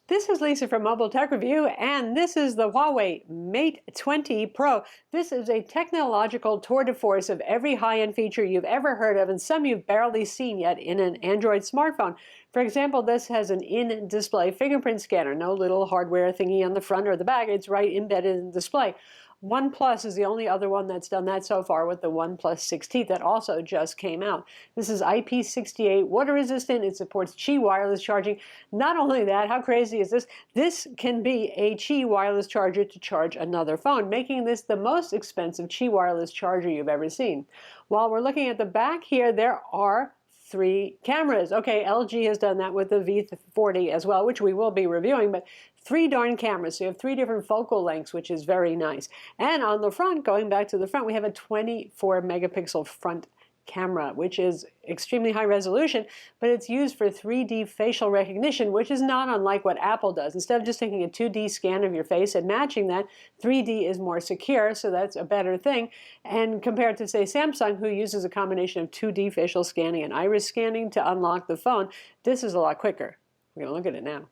This is Lisa from Mobile Tech Review, and this is the Huawei Mate 20 Pro. This is a technological tour de force of every high-end feature you've ever heard of, and some you've barely seen yet in an Android smartphone. For example, this has an in-display fingerprint scanner. No little hardware thingy on the front or the back. It's right embedded in the display. OnePlus is the only other one that's done that so far, with the OnePlus 6T that also just came out. This is IP68 water resistant. It supports Qi wireless charging. Not only that, how crazy is this? This can be a Qi wireless charger to charge another phone, making this the most expensive Qi wireless charger you've ever seen. While we're looking at the back here, there are 3 cameras. Okay, LG has done that with the V40 as well, which we will be reviewing, but 3 darn cameras. So you have 3 different focal lengths, which is very nice. And on the front, going back to the front, we have a 24 megapixel front camera, which is extremely high resolution, but it's used for 3D facial recognition, which is not unlike what Apple does. Instead of just taking a 2D scan of your face and matching that, 3D is more secure, so that's a better thing. And compared to, say, Samsung, who uses a combination of 2D facial scanning and iris scanning to unlock the phone, this is a lot quicker. We're going to look at it now.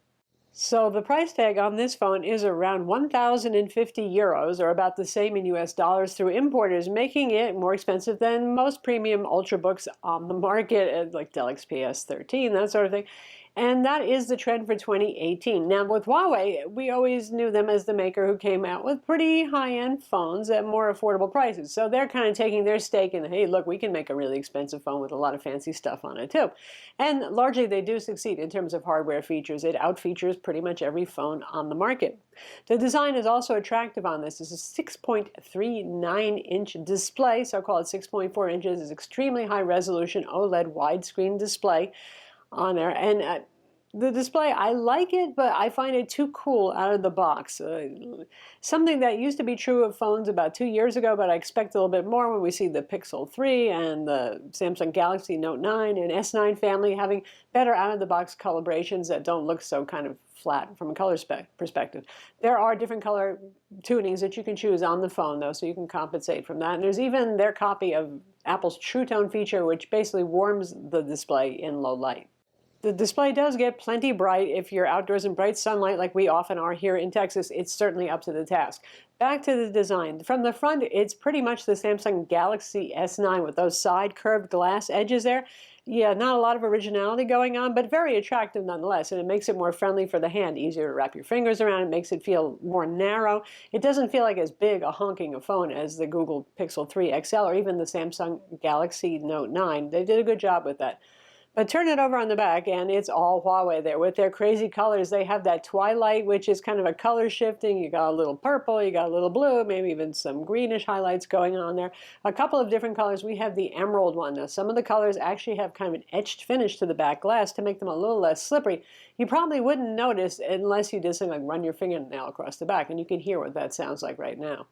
So the price tag on this phone is around 1,050 euros, or about the same in US dollars through importers, making it more expensive than most premium ultrabooks on the market, like Dell XPS 13, that sort of thing. And that is the trend for 2018. Now, with Huawei, we always knew them as the maker who came out with pretty high-end phones at more affordable prices. So they're kind of taking their stake in, hey, look, we can make a really expensive phone with a lot of fancy stuff on it, too. And largely, they do succeed in terms of hardware features. It outfeatures pretty much every phone on the market. The design is also attractive on this. It's a 6.39-inch display, so-called 6.4 inches. Is extremely high-resolution OLED widescreen display on there. And the display, I like it, but I find it too cool out of the box. Something that used to be true of phones about 2 years ago, but I expect a little bit more when we see the Pixel 3 and the Samsung Galaxy Note 9 and S9 family having better out-of-the-box calibrations that don't look so kind of flat from a color perspective. There are different color tunings that you can choose on the phone, though, so you can compensate from that. And there's even their copy of Apple's True Tone feature, which basically warms the display in low light. The display does get plenty bright. If you're outdoors in bright sunlight like we often are here in Texas, it's certainly up to the task. Back to the design. From the front, it's pretty much the Samsung Galaxy S9 with those side curved glass edges there. Yeah, not a lot of originality going on, but very attractive nonetheless, and it makes it more friendly for the hand, easier to wrap your fingers around. It makes it feel more narrow. It doesn't feel like as big a honking a phone as the Google Pixel 3 XL or even the Samsung Galaxy Note 9. They did a good job with that. But turn it over on the back, and it's all Huawei there. With their crazy colors, they have that twilight, which is kind of a color shifting. You got a little purple, you got a little blue, maybe even some greenish highlights going on there. A couple of different colors. We have the emerald one. Now, some of the colors actually have kind of an etched finish to the back glass to make them a little less slippery. You probably wouldn't notice unless you did something like run your fingernail across the back, and you can hear what that sounds like right now.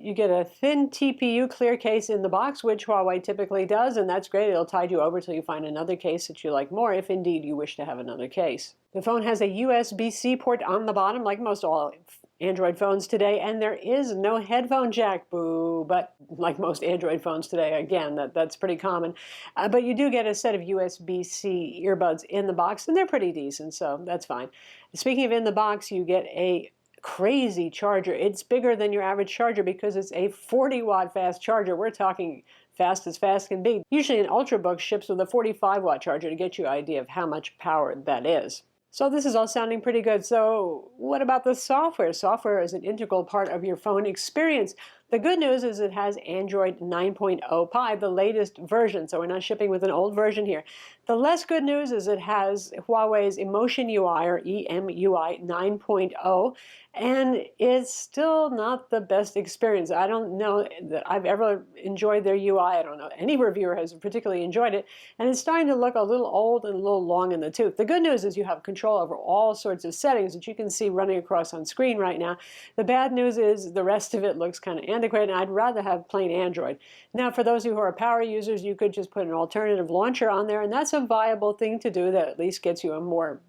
You get a thin TPU clear case in the box, which Huawei typically does, and that's great. It'll tide you over till you find another case that you like more, if indeed you wish to have another case. The phone has a USB-C port on the bottom, like most all Android phones today, and there is no headphone jack, boo, but like most Android phones today, again, that's pretty common. But you do get a set of USB-C earbuds in the box, and they're pretty decent, so that's fine. Speaking of in the box, you get a crazy charger. It's bigger than your average charger because it's a 40-watt fast charger. We're talking fast as fast can be. Usually an Ultrabook ships with a 45-watt charger to get you an idea of how much power that is. So this is all sounding pretty good. So what about the software? Software is an integral part of your phone experience. The good news is it has Android 9.0 Pie, the latest version, so we're not shipping with an old version here. The less good news is it has Huawei's Emotion UI, or EMUI 9.0, and it's still not the best experience. I don't know that I've ever enjoyed their UI. I don't know any reviewer has particularly enjoyed it, and it's starting to look a little old and a little long in the tooth. The good news is you have control over all sorts of settings that you can see running across on screen right now. The bad news is the rest of it looks kind of antiquated, and I'd rather have plain Android. Now, for those who are power users, you could just put an alternative launcher on there, and that's a viable thing to do that at least gets you a more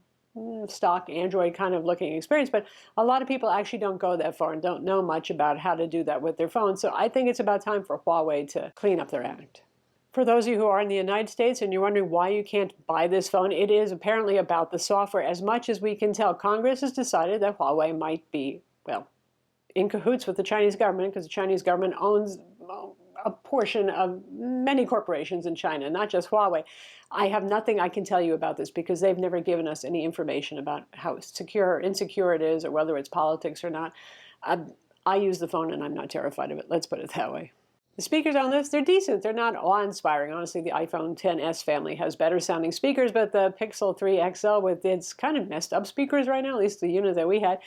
stock Android kind of looking experience, but a lot of people actually don't go that far and don't know much about how to do that with their phone. So I think it's about time for Huawei to clean up their act. For those of you who are in the United States and you're wondering why you can't buy this phone, it is apparently about the software. As much as we can tell, Congress has decided that Huawei might be, well, in cahoots with the Chinese government, because the Chinese government owns a portion of many corporations in China, not just Huawei. I have nothing I can tell you about this because they've never given us any information about how secure or insecure it is or whether it's politics or not. I use the phone and I'm not terrified of it. Let's put it that way. The speakers on this, they're decent. They're not awe-inspiring. Honestly, the iPhone XS family has better sounding speakers, but the Pixel 3 XL with its kind of messed up speakers right now, at least the unit that we had,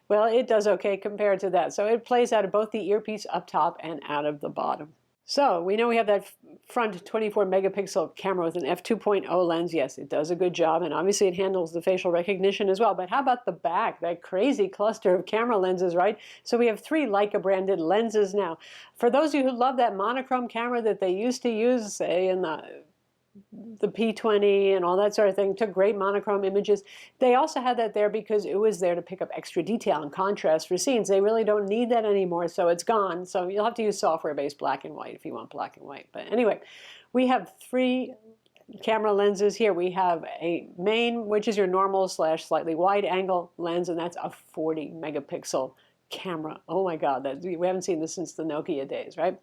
well, it does okay compared to that. So it plays out of both the earpiece up top and out of the bottom. So we know we have that front 24 megapixel camera with an f2.0 lens. Yes, it does a good job, and obviously it handles the facial recognition as well. But how about the back, that crazy cluster of camera lenses, right? So we have 3 Leica-branded lenses now. For those of you who love that monochrome camera that they used to use, say, in the P20 and all that sort of thing, took great monochrome images. They also had that there because it was there to pick up extra detail and contrast for scenes. They really don't need that anymore, so it's gone. So you'll have to use software-based black and white if you want black and white. But anyway, we have 3 camera lenses here. We have a main, which is your normal / slightly wide angle lens, and that's a 40 megapixel camera. Oh my God, we haven't seen this since the Nokia days, right?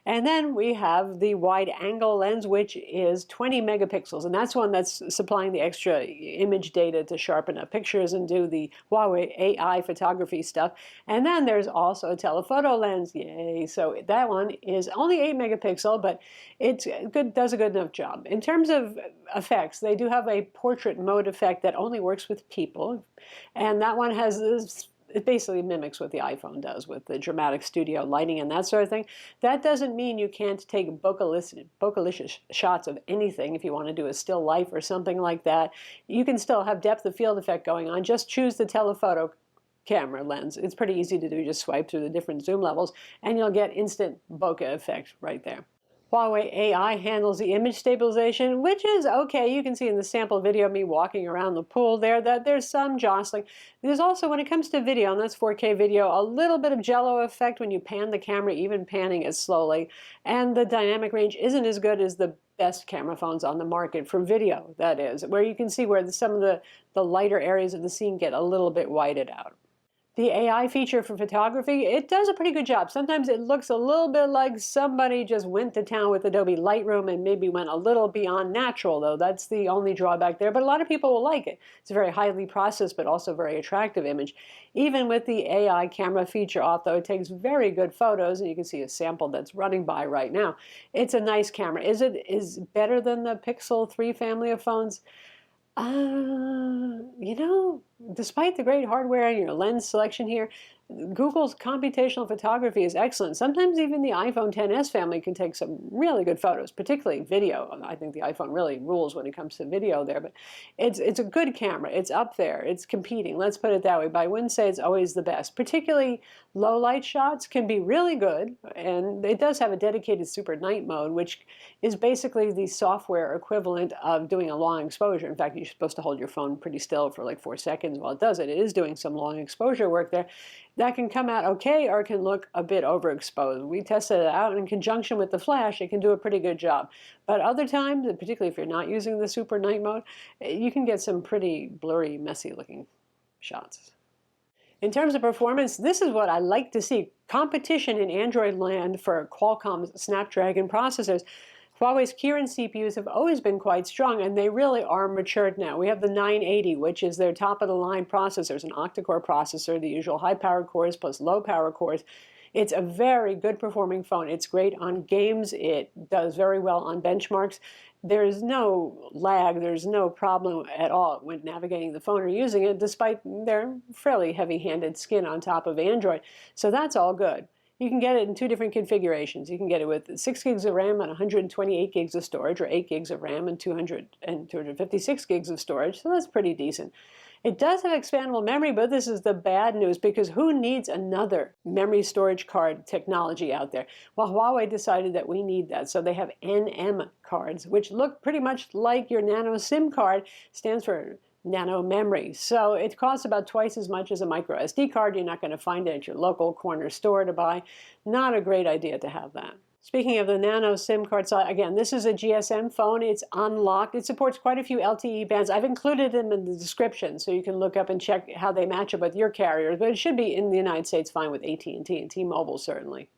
And then we have the wide angle lens, which is 20 megapixels, and that's one that's supplying the extra image data to sharpen up pictures and do the Huawei AI photography stuff. And then there's also a telephoto lens, yay! So that one is only 8 megapixel, but it's good, does a good enough job. In terms of effects, they do have a portrait mode effect that only works with people, and that one has this. It basically mimics what the iPhone does with the dramatic studio lighting and that sort of thing. That doesn't mean you can't take bokeh-licious shots of anything if you want to do a still life or something like that. You can still have depth of field effect going on. Just choose the telephoto camera lens. It's pretty easy to do. Just swipe through the different zoom levels and you'll get instant bokeh effect right there. Huawei AI handles the image stabilization, which is okay. You can see in the sample video of me walking around the pool there that there's some jostling. There's also, when it comes to video, and that's 4K video, a little bit of jello effect when you pan the camera, even panning it slowly. And the dynamic range isn't as good as the best camera phones on the market for video, that is, where you can see where some of the lighter areas of the scene get a little bit whited out. The AI feature for photography, it does a pretty good job. Sometimes it looks a little bit like somebody just went to town with Adobe Lightroom and maybe went a little beyond natural, though. That's the only drawback there, but a lot of people will like it. It's a very highly processed but also very attractive image. Even with the AI camera feature off, though, it takes very good photos, and you can see a sample that's running by right now. It's a nice camera. Is it better than the Pixel 3 family of phones? You know, despite the great hardware and your lens selection here, Google's computational photography is excellent. Sometimes even the iPhone XS family can take some really good photos, particularly video. I think the iPhone really rules when it comes to video there, but it's a good camera. It's up there. It's competing. Let's put it that way. But I wouldn't say it's always the best. Particularly low light shots can be really good, and it does have a dedicated super night mode, which is basically the software equivalent of doing a long exposure. In fact, you're supposed to hold your phone pretty still for like 4 seconds while it does it. It is doing some long exposure work there. That can come out okay or it can look a bit overexposed. We tested it out in conjunction with the flash. It can do a pretty good job. But other times, particularly if you're not using the super night mode, you can get some pretty blurry, messy looking shots. In terms of performance, this is what I like to see. Competition in Android land for Qualcomm's Snapdragon processors. Huawei's Kirin CPUs have always been quite strong, and they really are matured now. We have the 980, which is their top-of-the-line processors, an octa-core processor, the usual high-power cores plus low-power cores. It's a very good performing phone. It's great on games. It does very well on benchmarks. There's no lag. There's no problem at all when navigating the phone or using it, despite their fairly heavy-handed skin on top of Android. So that's all good. You can get it in 2 different configurations. You can get it with 6 gigs of RAM and 128 gigs of storage, or 8 gigs of RAM and 256 gigs of storage, so that's pretty decent. It does have expandable memory, but this is the bad news, because who needs another memory storage card technology out there? Well, Huawei decided that we need that, so they have NM cards, which look pretty much like your nano SIM card. Stands for nano memory. So it costs about twice as much as a micro SD card. You're not going to find it at your local corner store to buy. Not a great idea to have that. Speaking of the nano SIM card, so again, this is a GSM phone. It's unlocked. It supports quite a few LTE bands. I've included them in the description so you can look up and check how they match up with your carriers, but it should be in the United States fine with AT&T and T-Mobile, certainly.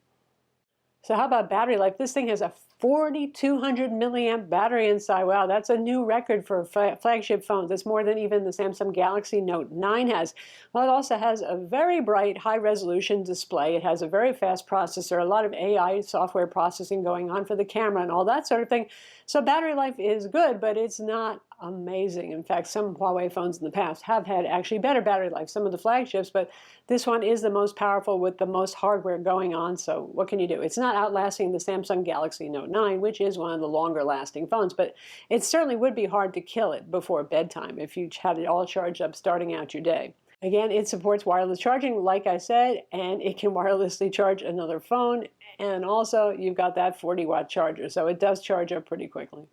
So how about battery life? This thing has a 4,200 milliamp battery inside. Wow, that's a new record for flagship phones. It's more than even the Samsung Galaxy Note 9 has. Well, it also has a very bright, high-resolution display. It has a very fast processor, a lot of AI software processing going on for the camera and all that sort of thing. So battery life is good, but it's not amazing. In fact, some Huawei phones in the past have had actually better battery life, some of the flagships, but this one is the most powerful with the most hardware going on, so what can you do? It's not outlasting the Samsung Galaxy Note 9, which is one of the longer lasting phones, but it certainly would be hard to kill it before bedtime if you had it all charged up starting out your day. Again, it supports wireless charging, like I said, and it can wirelessly charge another phone, and also you've got that 40-watt charger, so it does charge up pretty quickly.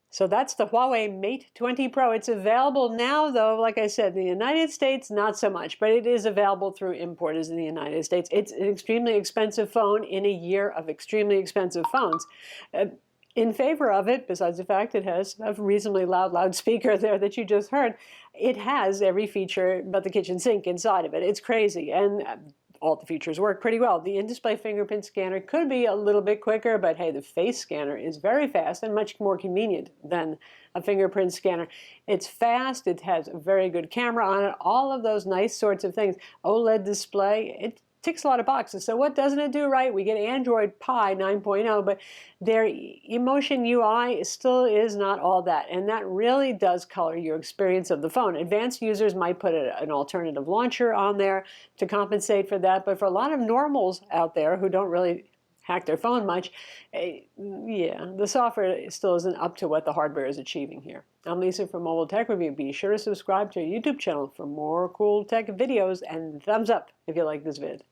So that's the Huawei Mate 20 Pro. It's available now, though, like I said, in the United States, not so much, but it is available through importers in the United States. It's an extremely expensive phone in a year of extremely expensive phones. In favor of it, besides the fact it has a reasonably loud loudspeaker there that you just heard, it has every feature but the kitchen sink inside of it. It's crazy, and all the features work pretty well. The in-display fingerprint scanner could be a little bit quicker, but hey, the face scanner is very fast and much more convenient than a fingerprint scanner. It's fast, it has a very good camera on it, all of those nice sorts of things. OLED display, it ticks a lot of boxes. So what doesn't it do right? We get Android Pie 9.0, but their Emotion UI still is not all that, and that really does color your experience of the phone. Advanced users might put an alternative launcher on there to compensate for that, but for a lot of normals out there who don't really hack their phone much, yeah, the software still isn't up to what the hardware is achieving here. I'm Lisa from Mobile Tech Review. Be sure to subscribe to our YouTube channel for more cool tech videos, and thumbs up if you like this vid.